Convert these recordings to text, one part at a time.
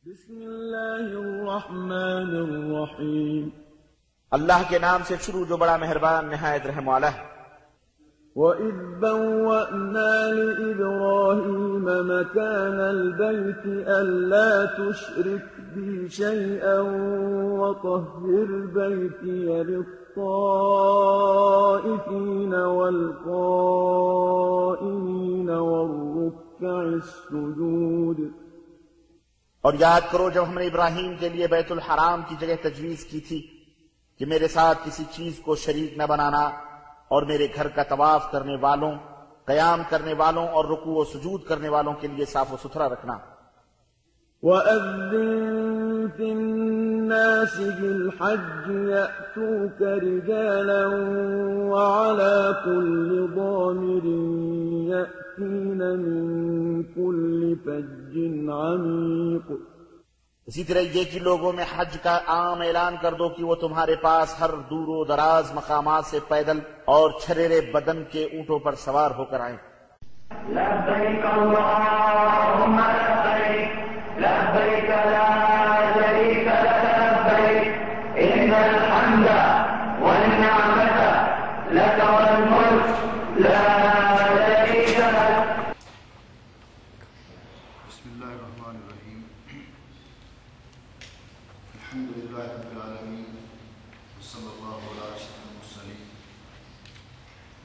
بسم اللہ الرحمن الرحیم اللہ کے نام سے شروع جو بڑا مہربان نہایت رحم والا ہے۔ وَإِذْ بَوَّأْنَا لِإِبْرَاهِيمَ مَكَانَ الْبَيْتِ أَلَّا تُشْرِكْ بِي شَيْئًا وَطَهِّرْ بَيْتِيَ لِلطَّائِفِينَ وَالْقَائِمِينَ وَالرُّكَّعِ السُّجُودِ۔ اور یاد کرو جب ہم نے ابراہیم کے لیے بیت الحرام کی جگہ تجویز کی تھی کہ میرے ساتھ کسی چیز کو شریک نہ بنانا، اور میرے گھر کا طواف کرنے والوں، قیام کرنے والوں اور رکوع و سجود کرنے والوں کے لیے صاف و ستھرا رکھنا۔ وَأَذِّن فِي النَّاسِ بِالْحَجِّ يَأْتُوكَ رِجَالًا وَعَلَى كُلِّ ضَامِرٍ يَأْتِينَ مِن كُلِّ فَجٍّ عَمِيقٍ۔ اسی طرح یہ کہ لوگوں میں حج کا عام اعلان کر دو کہ وہ تمہارے پاس ہر دور و دراز مقامات سے پیدل اور چھریرے بدن کے اونٹوں پر سوار ہو کر آئیں۔ لبیک اللہم لبیک لبیک لا شریک لک لبیک ان الحمد والنعمت لک والملک لا شریک لک۔ بسم اللہ الرحمن الرحیم۔ الحمد للہ رب العالمین وصلی اللہ علی اشرف المرسلین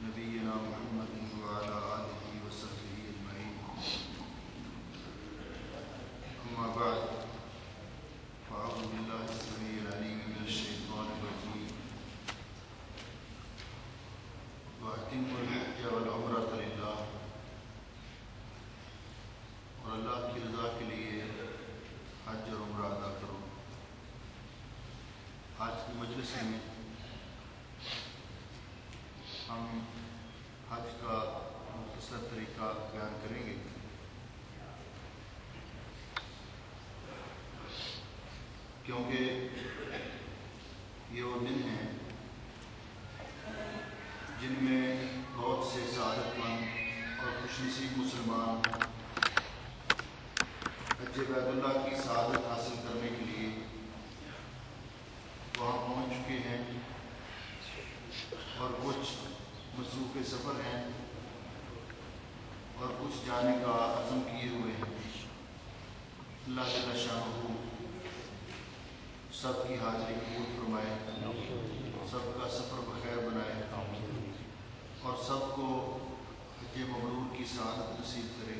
نبینا محمد وعلی آلہ وصحبہ اجمعین، اما بعد فاعوذ باللہ السمیع العلیم من الشیطان الرجیم۔ وَأَتِمُّوا الْحَجَّ وَالْعُمْرَةَ لِلَّهِ، اور اللہ کی رضا کے لیے حج اور عمرہ ادا کرو۔ آج کی مجلس میں ہم حج کا مختصر طریقہ بیان کریں گے۔ کیونکہ یہ وہ دن ہیں جن میں بہت سے سعادت مند اور خوش نصیب مسلمان حج بیت اللہ کی سعادت حاصل کرنے کے لیے وہاں پہنچ چکے ہیں، اور کچھ مصروف سفر ہیں اور کچھ جانے کا عزم کیے ہوئے ہیں۔ اللہ جل شانہ سب کی حاضری قبول فرمائے، سب کا سفر بخیر بنائے، اور سب کو حج مبرور کی سعادت نصیب کرے،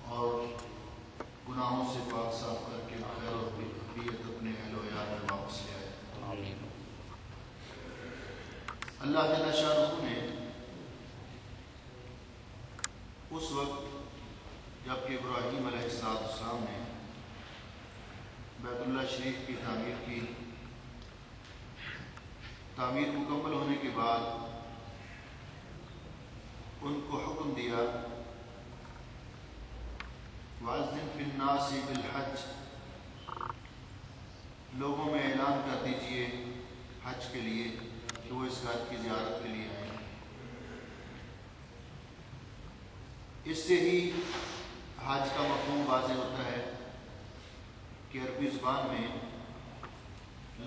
اور گناہوں سے پاک صاف کر کے خیر اور بقیت اپنے اہل و عیال میں واپس لے آئے۔ اللہ جل شانہ نے اس وقت جب کہ ابراہیم علیہ السلام نے بیت اللہ شریف کی تعمیر کی، تعمیر مکمل ہونے کے بعد ان کو حکم دیا وَأَذِّن فِي النَّاسِ بِالْحَجِّ، لوگوں میں اعلان کر دیجئے حج کے لیے کہ وہ اس گھر کی زیارت کے لیے آئیں۔ اس سے ہی حج کا مفہوم واضح ہوتا ہے کہ عربی زبان میں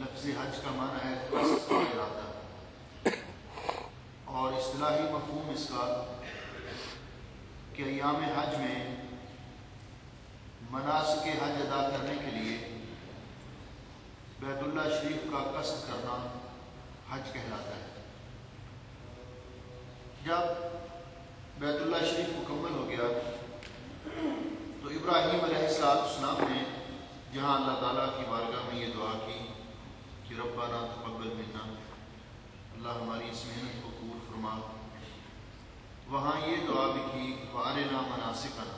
لفظ حج کا معنی ہے قصد کا ارادہ، اور اصطلاحی مفہوم اس کا کہ ایام حج میں مناسک حج ادا کرنے کے لیے بیت اللہ شریف کا قصد کرنا حج کہلاتا ہے۔ جب بیت اللہ شریف مکمل ہو گیا تو ابراہیم علیہ السلام نے جہاں اللہ تعالیٰ کی بارگاہ میں یہ دعا کی کہ ربنا تقبل منا، اللہ ہماری اس محنت کو قبول فرما، وہاں یہ دعا بھی کی وارنا مناسکنا،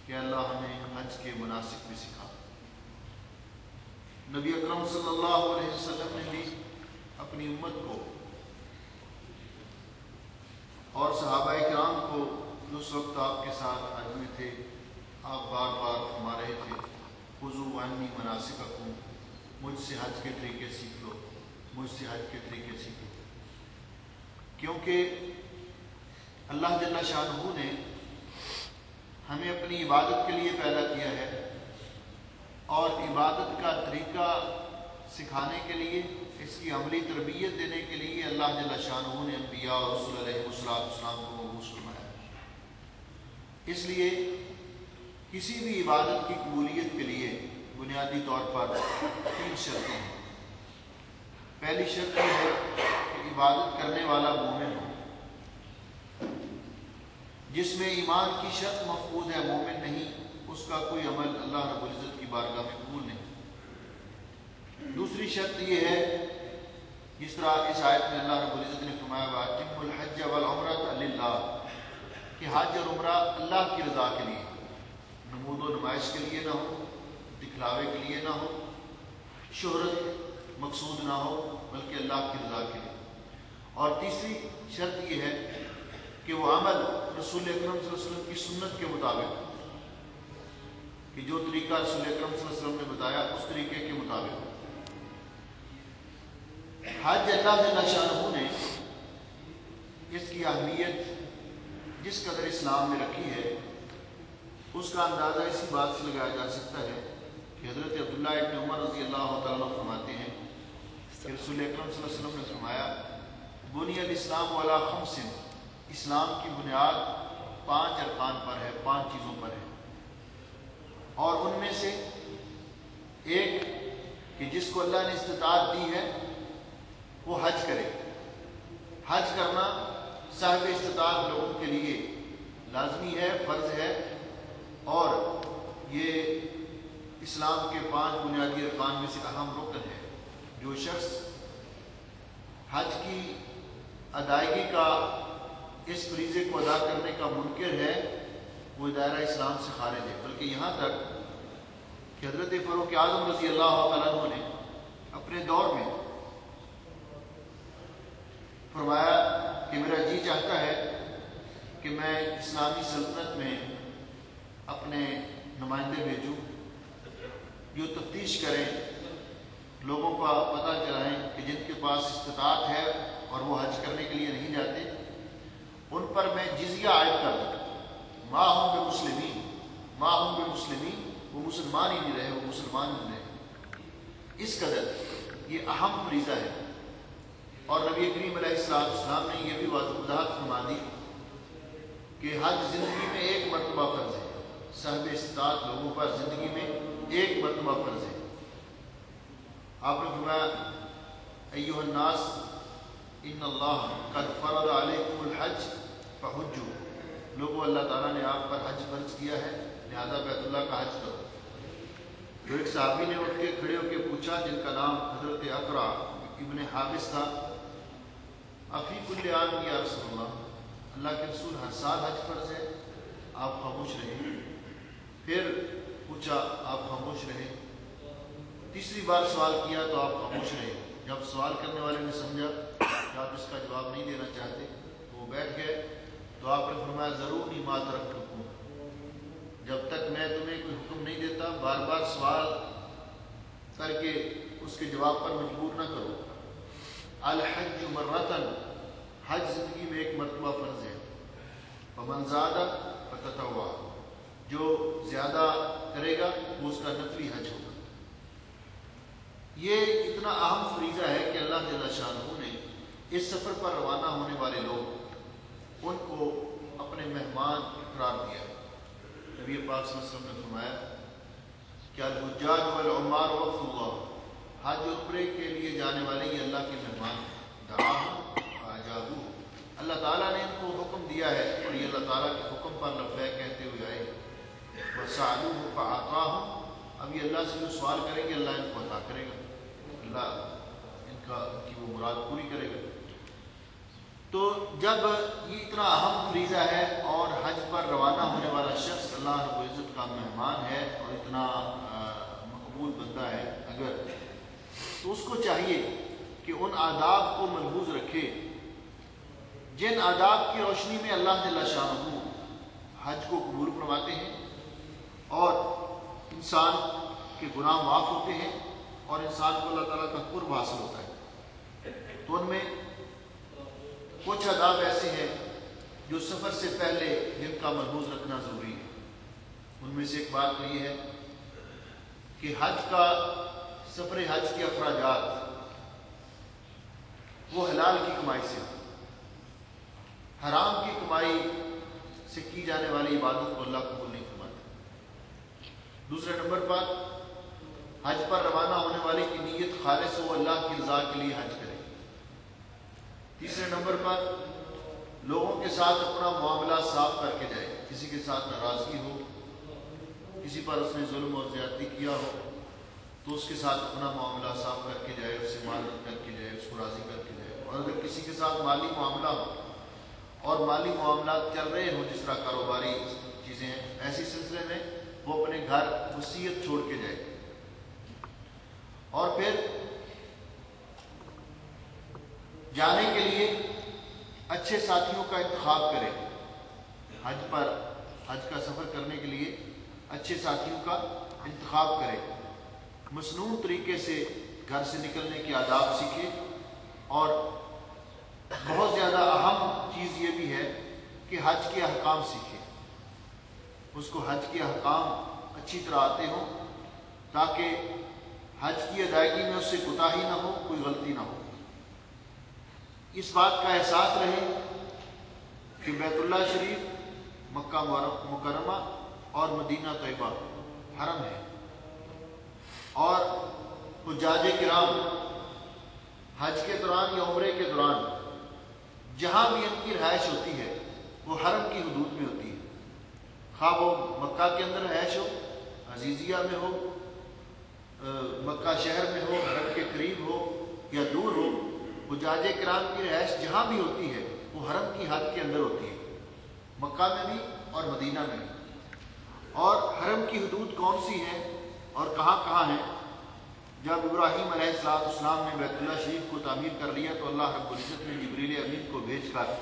کہ اللہ ہمیں حج کے مناسک بھی سکھا۔ نبی اکرم صلی اللہ علیہ وسلم نے بھی اپنی امت کو اور صحابہ کرام کو جو اس وقت آپ کے ساتھ حج میں تھے، آپ بار بار فرما رہے تھے خذوا عنی مناسککم، مجھ سے حج کے طریقے سیکھ لو، مجھ سے حج کے طریقے سیکھو، کیونکہ اللہ جل شانہ نے ہمیں اپنی عبادت کے لیے پیدا کیا ہے، سکھانے کے لیے، اس کی عملی تربیت دینے کے لیے اللہ جل شانہ نے انبیاء اور رسول علیہ السلام کو مبعوث فرمایا۔ اس لیے کسی بھی عبادت کی قبولیت کے لیے بنیادی طور پر 3 شرطیں ہیں۔ پہلی شرط یہ ہے کہ عبادت کرنے والا مومن ہو، جس میں ایمان کی شرط مفقود ہے، مومن نہیں، اس کا کوئی عمل اللہ رب العزت کی بارگاہ میں قبول نہیں۔ دوسری شرط یہ ہے، جس طرح اس آیت میں اللہ رب العزت نے فرمایا وَأَتِمُّ الْحَجَّ وَالْعُمْرَةَ لِلَّهِ، کہ حج اور عمرہ اللہ کی رضا کے لیے، نمود و نمائش کے لیے نہ ہو، دکھلاوے کے لیے نہ ہو، شہرت مقصود نہ ہو، بلکہ اللہ کی رضا کے لیے۔ اور تیسری شرط یہ ہے کہ وہ عمل رسول اکرم صلی اللہ علیہ وسلم کی سنت کے مطابق، کہ جو طریقہ رسول اکرم صلی اللہ علیہ وسلم نے بتایا اس طریقے کے مطابق۔ حج اللہ جل شانہ نے اس کی اہمیت جس قدر اسلام میں رکھی ہے، اس کا اندازہ اسی بات سے لگایا جا سکتا ہے کہ حضرت عبداللہ ابن عمر رضی اللہ تعالیٰ فرماتے ہیں کہ رسول اکرم صلی اللہ علیہ وسلم نے فرمایا بنی الاسلام علی 5، اسلام کی بنیاد 5 ارکان پر ہے، 5 چیزوں پر ہے، اور ان میں سے ایک کہ جس کو اللہ نے استطاعت دی ہے وہ حج کرے۔ حج کرنا صاحب استطاعت لوگوں کے لیے لازمی ہے، فرض ہے، اور یہ اسلام کے 5 بنیادی ارکان میں سے اہم رکن ہے۔ جو شخص حج کی ادائیگی کا، اس فریضے کو ادا کرنے کا منکر ہے، وہ دائرہ اسلام سے خارج ہے۔ بلکہ یہاں تک کہ حضرت فاروق اعظم رضی اللہ تعالیٰ عنہ نے اپنے دور میں فرمایا کہ میرا جی چاہتا ہے کہ میں اسلامی سلطنت میں اپنے نمائندے بھیجوں جو تفتیش کریں، لوگوں کا پتہ چلائیں کہ جن کے پاس استطاعت ہے اور وہ حج کرنے کے لیے نہیں جاتے، ان پر میں جزیہ عائد کر دوں۔ ما ہم بے مسلمین، وہ مسلمان ہی نہیں رہے، وہ مسلمان نہیں رہے۔ اس قدر یہ اہم فریضہ ہے، اور نبی کریم علیہ السلام نے یہ بھی وضاحت فرما دی کہ حج زندگی میں 1 مرتبہ فرض ہے، صاحب استطاعت لوگوں پر زندگی میں 1 مرتبہ فرض ہے۔ آپ نے فرمایا ایھا الناس ان اللہ قد فرض علیکم الحج فحجوا، لوگوں اللہ تعالیٰ نے آپ پر حج فرض کیا ہے، لہذا بیت اللہ کا حج کرو۔ جو ایک صحابی نے اٹھ کے کھڑے ہو کے پوچھا، جن کا نام حضرت اقرع ابن حابس تھا، افی کل عام یا رسول اللہ کے رسول ہر سال حج فرض ہے؟ آپ خاموش رہے۔ پھر پوچھا، آپ خاموش رہے۔ تیسری بار سوال کیا تو آپ خاموش رہے۔ جب سوال کرنے والے نے سمجھا کہ آپ اس کا جواب نہیں دینا چاہتے تو وہ بیٹھ گئے، تو آپ نے فرمایا ضرور نہیں ما ترکتکم، جب تک میں تمہیں کوئی حکم نہیں دیتا بار بار سوال کر کے اس کے جواب پر مجبور نہ کرو۔ الحج مرتن، حج زندگی میں 1 مرتبہ فرض ہے۔ فمن زاد فتطوع، جو زیادہ کرے گا وہ اس کا نفلی حج ہوگا۔ یہ اتنا اہم فریضہ ہے کہ اللہ جل شانہ نے اس سفر پر روانہ ہونے والے لوگ، ان کو اپنے مہمان قرار دیا۔ نبی پاک صلی اللہ علیہ وسلم نے فرمایا کہ الحجاج والعمار وفد اللہ، حج اور عمرے کے لیے جانے والے یہ اللہ کے مہمان دعاہم فاجابوہ، اللہ تعالیٰ نے ان کو حکم دیا ہے اور یہ اللہ تعالیٰ کے حکم پر لبیک کہتے ہوئے آئے۔ وسألوہ فأعطاہم، اب یہ اللہ سے جو سوال کریں گے اللہ ان کو عطا کرے گا، اللہ ان کی وہ مراد پوری کرے گا۔ تو جب یہ اتنا اہم فریضہ ہے اور حج پر روانہ ہونے والا شخص اللہ رب العزت کا مہمان ہے اور اتنا مقبول بندہ ہے اگر، تو اس کو چاہیے کہ ان آداب کو ملحوظ رکھے جن آداب کی روشنی میں اللہ جل شانہ حج کو قبول فرماتے ہیں اور انسان کے گناہ معاف ہوتے ہیں اور انسان کو اللہ تعالیٰ کا قرب حاصل ہوتا ہے۔ تو ان میں کچھ آداب ایسے ہیں جو سفر سے پہلے جن کا ملحوظ رکھنا ضروری ہے۔ ان میں سے ایک بات تو یہ ہے کہ حج کا سفر حج کے اخراجات وہ حلال کی کمائی سے، حرام کی کمائی سے کی جانے والی عبادت کو اللہ قبول نہیں فرماتا۔ دوسرے نمبر پر حج پر روانہ ہونے والے کی نیت خالص ہو، اللہ کی رضا کے لیے حج کرے۔ تیسرے نمبر پر لوگوں کے ساتھ اپنا معاملہ صاف کر کے جائے، کسی کے ساتھ ناراضگی ہو، کسی پر اس نے ظلم اور زیادتی کیا ہو تو اس کے ساتھ اپنا معاملہ صاف کر کے جائے، اس سے معذرت کر کے جائے، اس کو راضی کر کے جائے۔ اور اگر کسی کے ساتھ مالی معاملہ ہو اور مالی معاملات چل رہے ہوں، جس طرح کاروباری چیزیں ہیں، ایسی سلسلے میں وہ اپنے گھر وصیت چھوڑ کے جائے۔ اور پھر جانے کے لیے اچھے ساتھیوں کا انتخاب کرے، حج کا سفر کرنے کے لیے اچھے ساتھیوں کا انتخاب کرے، مصنون طریقے سے گھر سے نکلنے کے آداب سیکھے۔ اور بہت زیادہ اہم چیز یہ بھی ہے کہ حج کے احکام سیکھے، اس کو حج کے احکام اچھی طرح آتے ہوں تاکہ حج کی ادائیگی میں اس سے کوتاہی نہ ہو، کوئی غلطی نہ ہو۔ اس بات کا احساس رہے کہ بیت اللہ شریف، مکہ مکرمہ اور مدینہ طیبہ حرم ہے، اور حجاج کرام حج کے دوران یا عمرے کے دوران جہاں بھی ان کی رہائش ہوتی ہے وہ حرم کی حدود میں ہوتی ہے، خواہ وہ مکہ کے اندر رہائش ہو، عزیزیہ میں ہو، مکہ شہر میں ہو، حرم کے قریب ہو یا دور ہو، حجاج کرام کی رہائش جہاں بھی ہوتی ہے وہ حرم کی حد کے اندر ہوتی ہے، مکہ میں بھی اور مدینہ میں بھی۔ اور حرم کی حدود کون سی ہیں اور کہاں کہاں ہیں؟ جب ابراہیم علیہ السلام نے بیت اللہ شریف کو تعمیر کر لیا تو اللہ رب العزت نے جبریل امین کو بھیج کر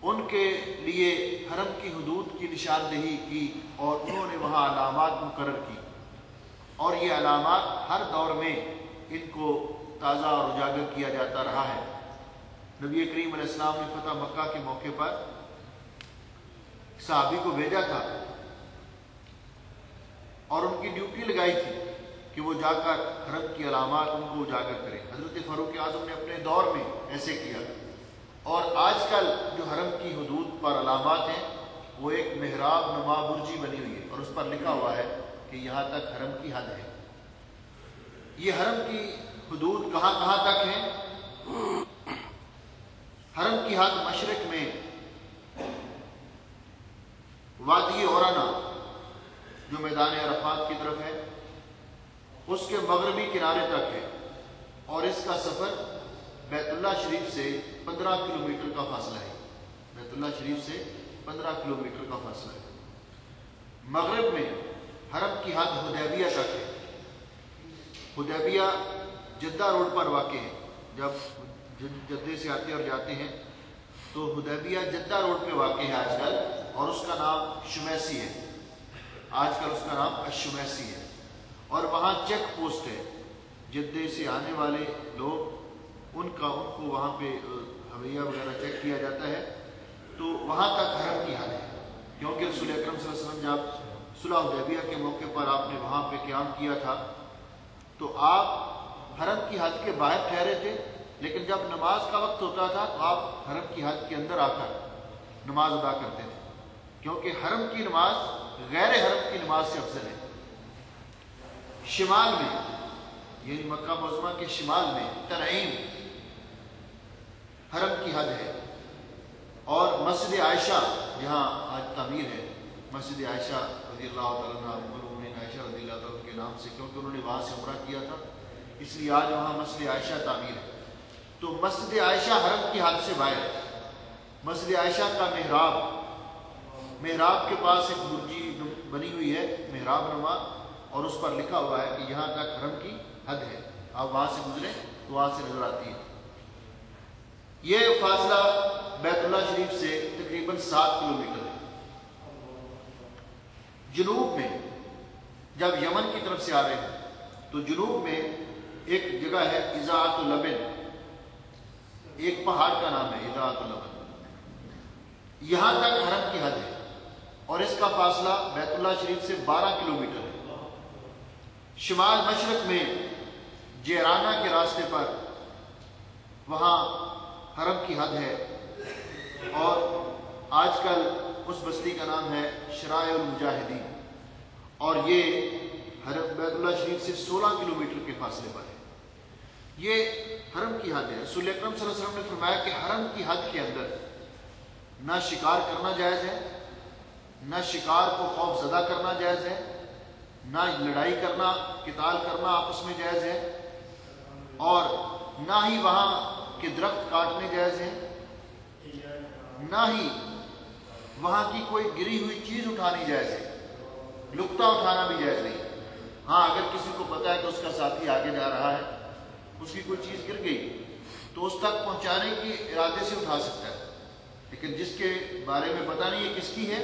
ان کے لیے حرم کی حدود کی نشاندہی کی، اور انہوں نے وہاں علامات مقرر کی، اور یہ علامات ہر دور میں ان کو تازہ اور اجاگر کیا جاتا رہا ہے۔ نبی کریم علیہ السلام نے فتح مکہ کے موقع پر صحابی کو بھیجا تھا اور ان کی ڈیوٹی لگائی تھی کہ وہ جا کر حرم کی علامات ان کو اجاگر کریں۔ حضرت فاروق اعظم نے اپنے دور میں ایسے کیا، اور آج کل جو حرم کی حدود پر علامات ہیں وہ ایک محراب نما برجی بنی ہوئی ہے، اور اس پر لکھا ہوا ہے کہ یہاں تک حرم کی حد ہے۔ یہ حرم کی حدود کہاں کہاں تک ہیں؟ حرم کی حد مشرق میں وادی اورانا جو میدان عرفات کی طرف ہے، اس کے مغربی کنارے تک ہے، اور اس کا سفر بیت اللہ شریف سے 15 کلومیٹر کا فاصلہ ہے۔ بیت اللہ شریف سے 15 کلومیٹر کا فاصلہ ہے۔ مغرب میں حرم کی حد حدیبیہ تک ہے۔ حدیبیہ جدہ روڈ پر واقع ہے، جب جدے سے آتے اور جاتے ہیں تو حدیبیہ جدہ روڈ پہ واقع ہے آج کل، اور اس کا نام شمیسی ہے، آج کل اس کا نام الشمیسی ہے، اور وہاں چیک پوسٹ ہے، جدے سے آنے والے لوگ ان کو وہاں پہ ہویہ وغیرہ چیک کیا جاتا ہے، تو وہاں تک حرم کی حد ہے، کیونکہ رسول اکرم صلی اللہ علیہ وسلم جب صلح حدیبیہ کے موقع پر آپ نے وہاں پہ قیام کیا تھا تو آپ حرم کی حد کے باہر ٹھہرے تھے، لیکن جب نماز کا وقت ہوتا تھا تو آپ حرم کی حد کے اندر آ کر نماز ادا کرتے تھے، کیونکہ حرم کی نماز غیر حرم کی نماز سے افضل ہے۔ شمال میں یعنی مکہ معظمہ کے شمال میں تنعیم حرم کی حد ہے، اور مسجد عائشہ جہاں آج تعمیر ہے، مسجد عائشہ رضی اللہ تعالیٰ عنہ، ام المؤمنین عائشہ رضی اللہ تعالیٰ کے نام سے، کیونکہ انہوں نے وہاں سے عمرہ کیا تھا، اس لیے آج وہاں مسجد عائشہ تعمیر ہے۔ تو مسجد عائشہ حرم کی حد سے باہر ہے۔ مسجد عائشہ کا محراب کے پاس ایک برجی بنی ہوئی ہے، محراب نما، اور اس پر لکھا ہوا ہے کہ یہاں تک حرم کی حد ہے، آپ وہاں سے گزریں تو وہاں سے نظر آتی ہے۔ یہ فاصلہ بیت اللہ شریف سے تقریباً 7 کلومیٹر ہے۔ جنوب میں جب یمن کی طرف سے آ رہے ہیں تو جنوب میں ایک جگہ ہے اضاعت اللبن، ایک پہاڑ کا نام ہے اضاعت اللبن، یہاں تک حرم کی حد ہے، اور اس کا فاصلہ بیت اللہ شریف سے 12 کلومیٹر ہے۔ شمال مشرق میں جیرانہ کے راستے پر وہاں حرم کی حد ہے، اور آج کل اس بستی کا نام ہے شرائع المجاہدین، اور یہ حرم بیت اللہ شریف سے 16 کلومیٹر کے فاصلے پر ہے۔ یہ حرم کی حد ہے۔ رسول اکرم صلی اللہ علیہ وسلم نے فرمایا کہ حرم کی حد کے اندر نہ شکار کرنا جائز ہے، نہ شکار کو خوف زدہ کرنا جائز ہے، نہ لڑائی کرنا، قتال کرنا آپس میں جائز ہے، اور نہ ہی وہاں کے درخت کاٹنے جائز ہیں، نہ ہی وہاں کی کوئی گری ہوئی چیز اٹھانی جائز ہے، لقطہ اٹھانا بھی جائز نہیں۔ ہاں اگر کسی کو پتا ہے کہ اس کا ساتھی آگے جا رہا ہے، اس کی کوئی چیز گر گئی تو اس تک پہنچانے کے ارادے سے اٹھا سکتا ہے، لیکن جس کے بارے میں پتہ نہیں ہے کس کی ہے،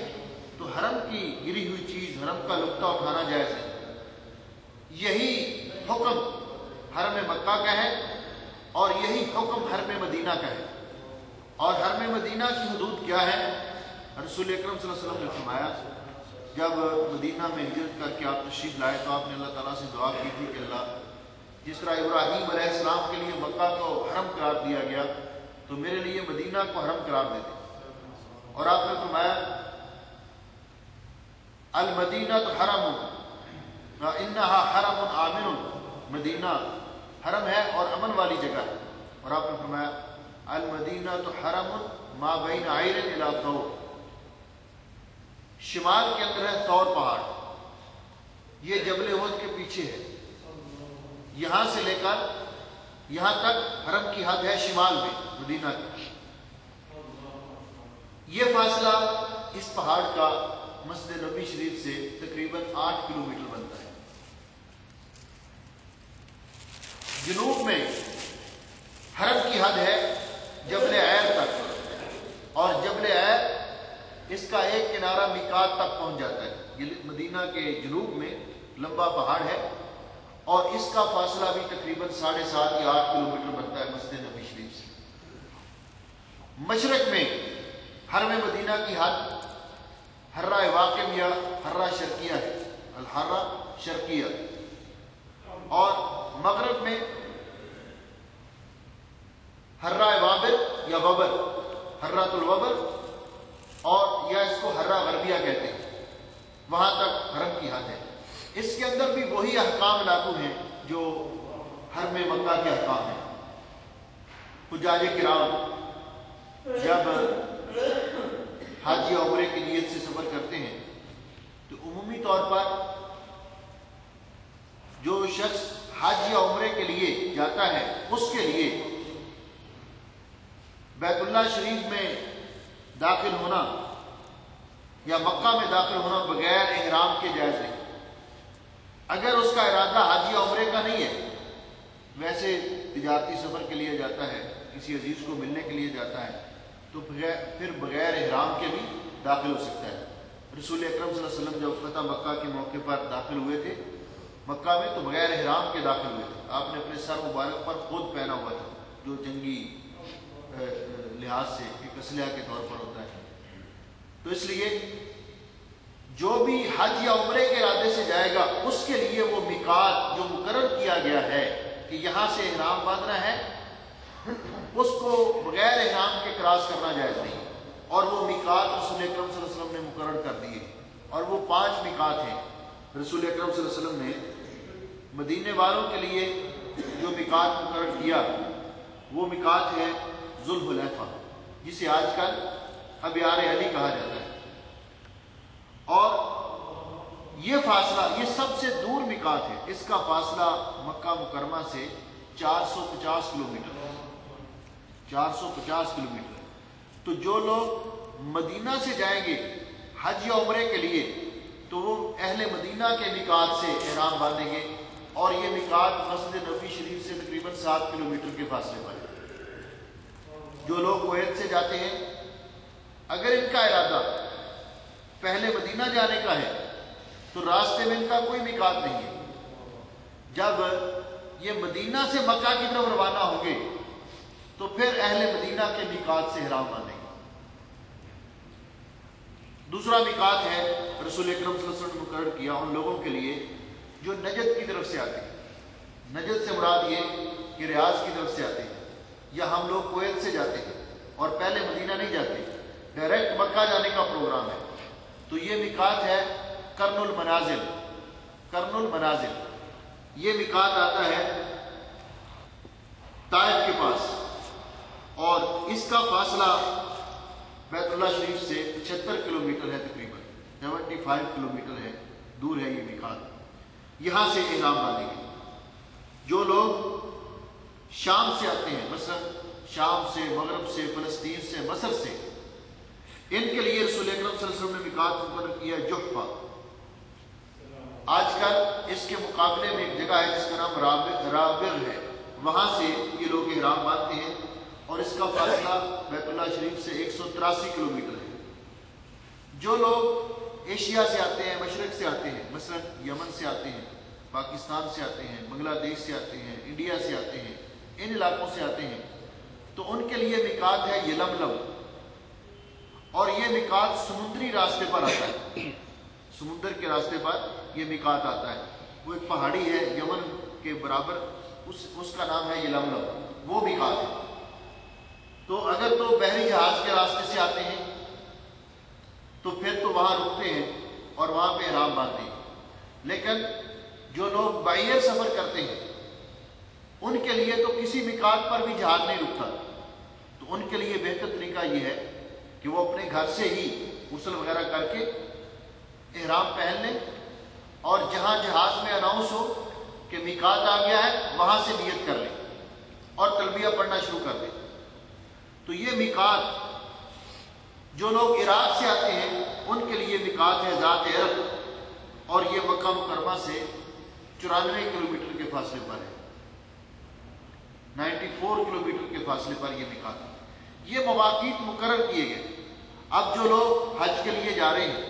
تو حرم کی گری ہوئی چیز، حرم کا لقطہ اٹھانا جائز ہے۔ یہی حکم حرم مکہ کا ہے، اور یہی حکم حرم مدینہ کا ہے۔ اور حرم مدینہ کی حدود کیا ہے؟ رسول اکرم صلی اللہ علیہ وسلم نے فرمایا، جب مدینہ میں ہجرت کر کے آپ تشریف لائے تو آپ نے اللہ تعالیٰ سے دعا کی تھی کہ اللہ، جس طرح ابراہیم علیہ السلام کے لیے مکہ کو حرم قرار دیا گیا تو میرے لیے مدینہ کو حرم قرار دے دیں۔ اور آپ نے فرمایا المدینہ تو حرم انہا حرم آمن، مدینہ حرم ہے اور امن والی جگہ ہے۔ اور آپ نے فرمایا المدینہ تو حرم ما بین عیر الی طور، شمال کے اندر ہے طور پہاڑ، یہ جبل احد کے پیچھے ہے، یہاں سے لے کر یہاں تک حرم کی حد ہے شمال میں مدینہ کی۔ یہ فاصلہ اس پہاڑ کا مسجد نبوی شریف سے تقریباً 8 کلومیٹر بنتا ہے۔ جنوب میں حرم کی حد ہے جبل عیر تک، اور جبل عیر اس کا ایک کنارہ میقات تک پہنچ جاتا ہے۔ یہ مدینہ کے جنوب میں لمبا پہاڑ ہے، اور اس کا فاصلہ بھی تقریباً 7.5 یا 8 کلومیٹر بنتا ہے مسجد نبوی شریف سے۔ مشرق میں حرم مدینہ کی حد حرہ واقم یا حرہ شرقیہ ہے، الحرہ شرقیہ، اور مغرب میں حرہ وابر یا وبر، حرۃ الوبر، اور یا اس کو حرہ غربیہ کہتے ہیں، وہاں تک حرم کی حد ہے۔ اس کے اندر بھی وہی احکام لاگو ہیں جو حرم مکہ کے احکام ہیں۔ حجاج کرام جب حج یا عمرے کی نیت سے سفر کرتے ہیں تو عمومی طور پر جو شخص حج یا عمرے کے لیے جاتا ہے اس کے لیے بیت اللہ شریف میں داخل ہونا یا مکہ میں داخل ہونا بغیر احرام کے جائز نہیں۔ اگر اس کا ارادہ حج یا عمرے کا نہیں ہے، ویسے تجارتی سفر کے لیے جاتا ہے، کسی عزیز کو ملنے کے لیے جاتا ہے، تو پھر بغیر احرام کے بھی داخل ہو سکتا ہے۔ رسول اکرم صلی اللہ علیہ وسلم جب فتح مکہ کے موقع پر داخل ہوئے تھے مکہ میں تو بغیر احرام کے داخل ہوئے تھے۔ آپ نے اپنے سر مبارک پر خود پہنا ہوا تھا، جو جنگی لحاظ سے ایک اسلحہ کے طور پر ہوتا ہے۔ تو اس لیے جو بھی حج یا عمرے کے ارادے سے جائے گا اس کے لیے وہ میقات جو مقرر کیا گیا ہے کہ یہاں سے احرام باندھنا ہے، اس کو بغیر احرام کے کراس کرنا جائز نہیں، اور وہ میقات رسول اکرم صلی اللہ علیہ وسلم نے مقرر کر دیے، اور وہ 5 میقات ہیں۔ رسول اکرم صلی اللہ علیہ وسلم نے مدینے والوں کے لیے جو میقات مقرر کیا وہ میقات ہے ذوالحلیفہ، جسے آج کل ابیار علی کہا جاتا ہے، اور یہ فاصلہ، یہ سب سے دور میقات ہے، اس کا فاصلہ مکہ مکرمہ سے 450 کلومیٹر ہے، 450 کلومیٹر۔ تو جو لوگ مدینہ سے جائیں گے حج یا عمرے کے لیے تو وہ اہل مدینہ کے میقات سے احرام باندھیں گے، اور یہ میقات مسجد نبوی شریف سے تقریباً 7 کلومیٹر کے فاصلے پر ہے۔ جو لوگ کویت سے جاتے ہیں، اگر ان کا ارادہ پہلے مدینہ جانے کا ہے تو راستے میں ان کا کوئی میقات نہیں ہے۔ جب یہ مدینہ سے مکہ کی طرف روانہ ہوں گے تو پھر اہل مدینہ کے میقات سے احرام باندھیں گے۔ دوسرا میقات ہے رسول اکرم صلی اللہ علیہ وسلم نے مقرر کیا ان لوگوں کے لیے جو نجد کی طرف سے آتے ہیں. نجد سے مراد یہ کہ ریاض کی طرف سے آتے ہیں، یا ہم لوگ کویت سے جاتے ہیں اور پہلے مدینہ نہیں جاتے، ڈائریکٹ مکہ جانے کا پروگرام ہے، تو یہ میقات ہے قرن المنازل. قرن المنازل یہ میقات آتا ہے طائف کے پاس، اور اس کا فاصلہ بیت اللہ شریف سے 76 کلومیٹر ہے، تقریباً 75 کلومیٹر ہے، دور ہے یہ میقات. یہاں سے احرام باندھیں گے. جو لوگ شام سے آتے ہیں، مثلا شام سے، مغرب سے، فلسطین سے، مصر سے، ان کے لیے رسول اکرم صلی اللہ علیہ وسلم نے میقات مقرر کیا جحفہ. آج کل اس کے مقابلے میں ایک جگہ ہے جس کا نام رابغ ہے، وہاں سے یہ لوگ احرام باندھتے ہیں، اور اس کا فاصلہ بیت اللہ شریف سے 183 کلومیٹر ہے. جو لوگ ایشیا سے آتے ہیں، مشرق سے آتے ہیں، مثلا یمن سے آتے ہیں، پاکستان سے آتے ہیں، بنگلہ دیش سے آتے ہیں، انڈیا سے آتے ہیں، ان علاقوں سے آتے ہیں، تو ان کے لیے میقات ہے یلملم. اور یہ میقات سمندری راستے پر آتا ہے، سمندر کے راستے پر یہ میقات آتا ہے. وہ ایک پہاڑی ہے یمن کے برابر، اس کا نام ہے یلملم، وہ میقات ہے. تو اگر تو بحری جہاز کے راستے سے آتے ہیں تو پھر تو وہاں رکتے ہیں اور وہاں پہ احرام باندھتے ہیں. لیکن جو لوگ باہر سفر کرتے ہیں ان کے لیے تو کسی میقات پر بھی جہاز نہیں رکتا، تو ان کے لیے بہتر طریقہ یہ ہے کہ وہ اپنے گھر سے ہی غسل وغیرہ کر کے احرام پہن لیں، اور جہاں جہاز میں اناؤنس ہو کہ میقات آ گیا ہے وہاں سے نیت کر لیں اور تلبیہ پڑھنا شروع کر دیں. تو یہ میقات جو لوگ عراق سے آتے ہیں ان کے لیے میقات ہے ذات عرق، اور یہ مکہ مکرمہ سے 94 کلومیٹر کے فاصلے پر ہے، 94 کلومیٹر کے فاصلے پر یہ میقات ہے. یہ مواقیت مقرر کیے گئے. اب جو لوگ حج کے لیے جا رہے ہیں،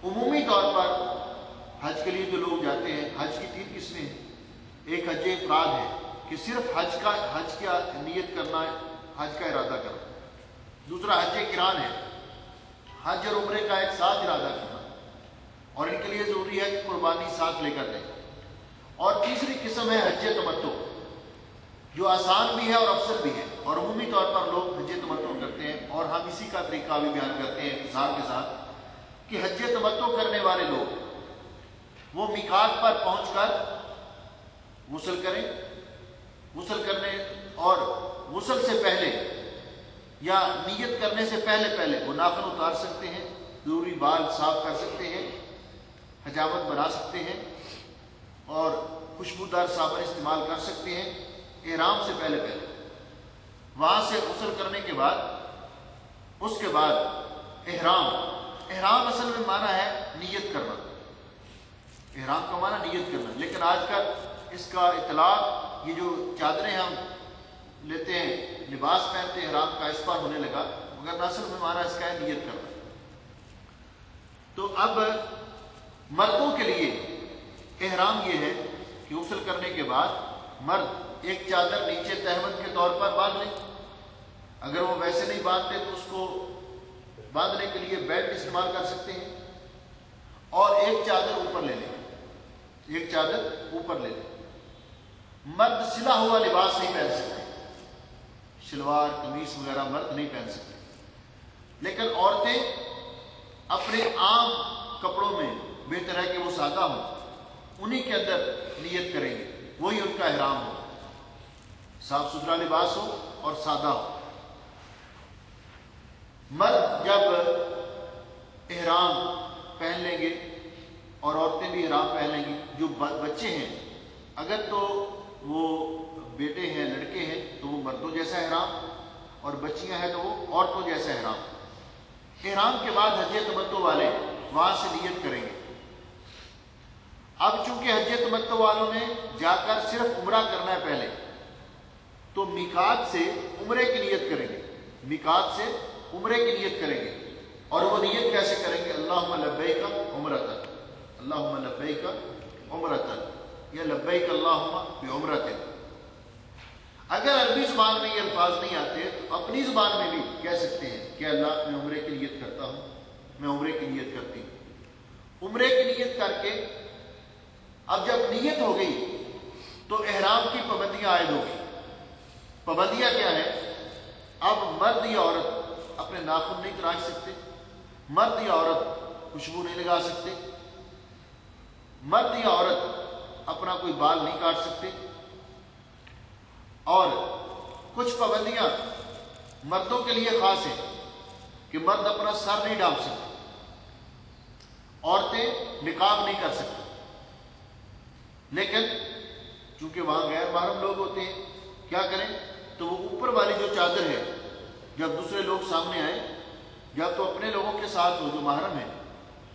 عمومی طور پر حج کے لیے جو لوگ جاتے ہیں، حج کی 3 قسمیں ہیں. ایک حج افراد ہے کہ صرف حج کا نیت کرنا ہے، حج کا ارادہ کرنا. دوسرا حج قران ہے، حج اور عمرے کا ایک ساتھ ارادہ کرنا، اور ان کے لیے ضروری ہے کہ قربانی ساتھ لے کر دیں. اور تیسری قسم ہے حج تمتع، جو آسان بھی ہے اور افضل بھی ہے، اور عمومی طور پر لوگ حج تمتع کرتے ہیں. اور ہم اسی کا طریقہ بھی بیان کرتے ہیں اختصار کے ساتھ کہ حج تمتع کرنے والے لوگ وہ میقات پر پہنچ کر غسل کریں، غسل کرنے اور غسل سے پہلے یا نیت کرنے سے پہلے وہ ناخن اتار سکتے ہیں، ضروری بال صاف کر سکتے ہیں، حجامت بنا سکتے ہیں، اور خوشبودار صابن استعمال کر سکتے ہیں احرام سے پہلے. وہاں سے غسل کرنے کے بعد اس کے بعد احرام اصل میں معنی ہے نیت کرنا. احرام کا معنی نیت کرنا، لیکن آج کل اس کا اطلاق یہ جو چادریں ہم لیتے ہیں، لباس پہنتے ہیں احرام کا، اس پر ہونے لگا، مگر اصل میں معنی اس کا ہے نیت کرنا. تو اب مردوں کے لیے احرام یہ ہے کہ غسل کرنے کے بعد مرد ایک چادر نیچے تہمت کے طور پر باندھ لیں. اگر وہ ویسے نہیں باندھتے تو اس کو باندھنے کے لیے بیلٹ استعمال کر سکتے ہیں، اور ایک چادر اوپر لے لیں، ایک چادر اوپر لے لیں. مرد سلا ہوا لباس نہیں پہن سکتے، شلوار قمیص وغیرہ مرد نہیں پہن سکتے، لیکن عورتیں اپنے عام کپڑوں میں بہتر ہے کہ وہ سادہ ہوں، انہی کے اندر نیت کریں گے، وہی ان کا احرام ہو، صاف ستھرا لباس ہو اور سادہ ہو. مرد جب احرام پہن لیں گے اور عورتیں بھی احرام پہن لیں گی. جو بچے ہیں اگر تو وہ بیٹے ہیں، لڑکے ہیں، تو وہ مردوں جیسا احرام، اور بچیاں ہیں تو وہ عورتوں جیسا احرام. احرام کے بعد حج تمتع والے وہاں سے نیت کریں گے. اب چونکہ حج تمتع والوں نے جا کر صرف عمرہ کرنا ہے پہلے، تو میقات سے عمرے کی نیت کریں گے، میقات سے عمرے کی نیت کریں گے. اور وہ نیت کیسے کریں گے؟ اللہم لبیک عمرۃ، اللہم لبیک عمرۃ، یا لبیک اللہم بعمرۃ. اگر عربی زبان میں یہ الفاظ نہیں آتے تو اپنی زبان میں بھی کہہ سکتے ہیں کہ اللہ میں عمرے کی نیت کرتا ہوں، میں عمرے کی نیت کرتی ہوں. عمرے کی نیت کر کے اب جب نیت ہو گئی تو احرام کی پابندیاں عائد ہو گئی. پابندیاں کیا ہے؟ اب مرد یا عورت اپنے ناخن نہیں تراش سکتے، مرد یا عورت خوشبو نہیں لگا سکتے، مرد یا عورت اپنا کوئی بال نہیں کاٹ سکتے، اور کچھ پابندیاں مردوں کے لیے خاص ہیں کہ مرد اپنا سر نہیں ڈھانپ سکتے، عورتیں نقاب نہیں کر سکتی. لیکن چونکہ وہاں غیر محرم لوگ ہوتے ہیں، کیا کریں؟ تو وہ اوپر والی جو چادر ہے جب دوسرے لوگ سامنے آئیں، جب تو اپنے لوگوں کے ساتھ ہو جو محرم ہے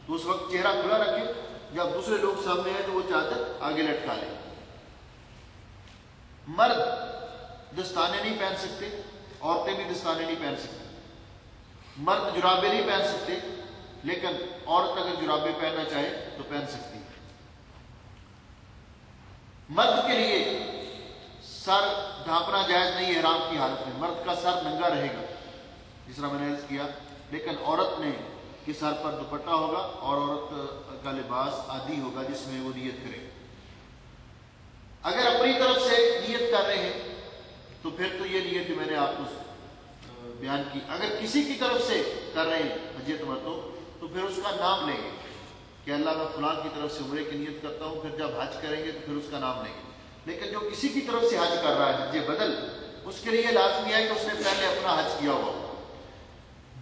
تو اس وقت چہرہ کھلا رکھے، جب دوسرے لوگ سامنے آئے تو وہ چادر آگے لٹکا لیں. مرد دستانے نہیں پہن سکتے، عورتیں بھی دستانے نہیں پہن سکتی. مرد جرابے نہیں پہن سکتے، لیکن عورت اگر جرابے پہننا چاہے تو پہن سکتی. مرد کے لیے سر ڈھانپنا جائز نہیں ہے احرام کی حالت میں، مرد کا سر ننگا رہے گا جس طرح میں نے عرض کیا. لیکن عورت نے کے سر پر دوپٹہ ہوگا اور عورت کا لباس عادی ہوگا جس میں وہ نیت کرے. اگر اپنی طرف سے نیت کر رہے ہیں تو پھر تو یہ نیت جو میں نے آپ کو بیان کی. اگر کسی کی طرف سے کر رہے ہیں حج تمتع تو پھر اس کا نام لیں گے کہ اللہ میں فلاں کی طرف سے عمرے کی نیت کرتا ہوں، پھر جب حج کریں گے تو پھر اس کا نام لیں گے. لیکن جو کسی کی طرف سے حج کر رہا ہے حج بدل، اس کے لیے لازمی ہے کہ اس نے پہلے اپنا حج کیا ہوا.